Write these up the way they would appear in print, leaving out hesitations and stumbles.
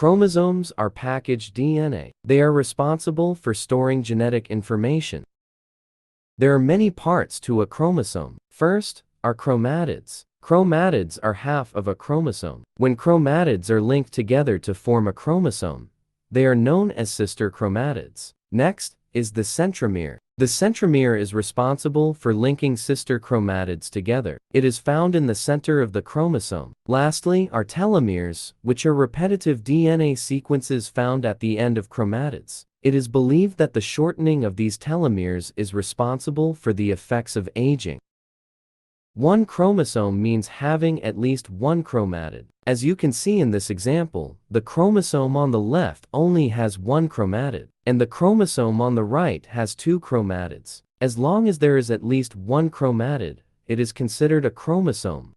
Chromosomes are packaged DNA. They are responsible for storing genetic information. There are many parts to a chromosome. First are chromatids. Chromatids are half of a chromosome. When chromatids are linked together to form a chromosome, they are known as sister chromatids. Next is the centromere. The centromere is responsible for linking sister chromatids together. It is found in the center of the chromosome. Lastly are telomeres, which are repetitive DNA sequences found at the end of chromatids. It is believed that the shortening of these telomeres is responsible for the effects of aging. One chromosome means having at least one chromatid. As you can see in this example, the chromosome on the left only has one chromatid, and the chromosome on the right has two chromatids. As long as there is at least one chromatid, it is considered a chromosome.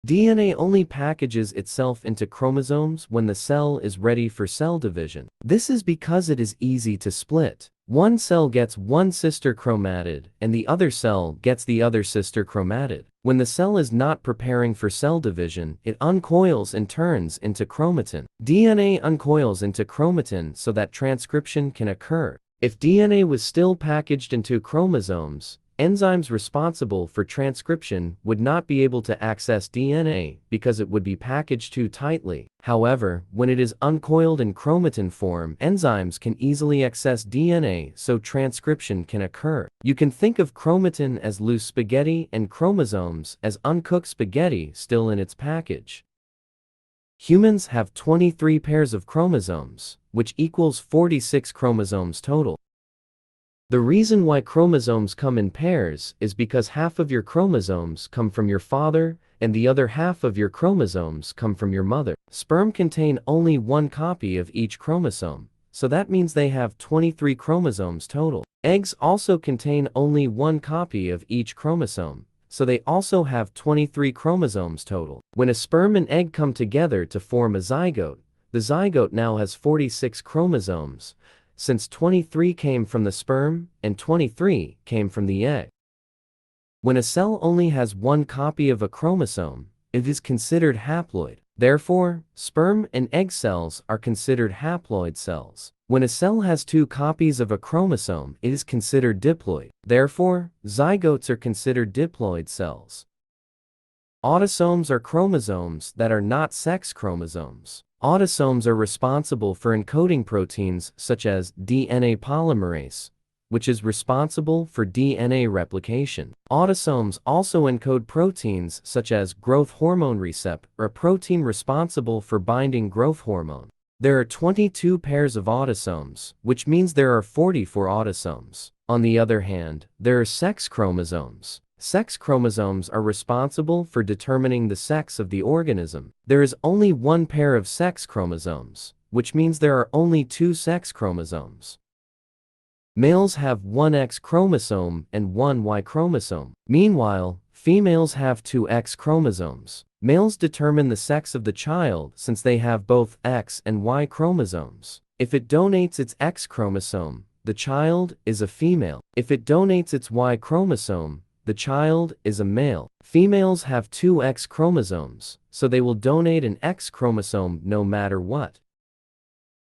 DNA only packages itself into chromosomes when the cell is ready for cell division. This is because it is easy to split. One cell gets one sister chromatid, and the other cell gets the other sister chromatid. When the cell is not preparing for cell division, it uncoils and turns into chromatin. DNA uncoils into chromatin so that transcription can occur. If DNA was still packaged into chromosomes, enzymes responsible for transcription would not be able to access DNA because it would be packaged too tightly. However, when it is uncoiled in chromatin form, enzymes can easily access DNA so transcription can occur. You can think of chromatin as loose spaghetti and chromosomes as uncooked spaghetti still in its package. Humans have 23 pairs of chromosomes, which equals 46 chromosomes total. The reason why chromosomes come in pairs is because half of your chromosomes come from your father and the other half of your chromosomes come from your mother. Sperm contain only one copy of each chromosome, so that means they have 23 chromosomes total. Eggs also contain only one copy of each chromosome, so they also have 23 chromosomes total. When a sperm and egg come together to form a zygote, the zygote now has 46 chromosomes, since 23 came from the sperm and 23 came from the egg. When a cell only has one copy of a chromosome, it is considered haploid. Therefore, sperm and egg cells are considered haploid cells. When a cell has two copies of a chromosome, it is considered diploid. Therefore, zygotes are considered diploid cells. Autosomes are chromosomes that are not sex chromosomes. Autosomes are responsible for encoding proteins such as DNA polymerase, which is responsible for DNA replication. Autosomes also encode proteins such as growth hormone receptor, a protein responsible for binding growth hormone. There are 22 pairs of autosomes, which means there are 44 autosomes. On the other hand, there are sex chromosomes. Sex chromosomes are responsible for determining the sex of the organism. There is only one pair of sex chromosomes, which means there are only two sex chromosomes. Males have one X chromosome and one Y chromosome. Meanwhile, females have two X chromosomes. Males determine the sex of the child since they have both X and Y chromosomes. If it donates its X chromosome, the child is a female. If it donates its Y chromosome, the child is a male. Females have two X chromosomes, so they will donate an X chromosome no matter what.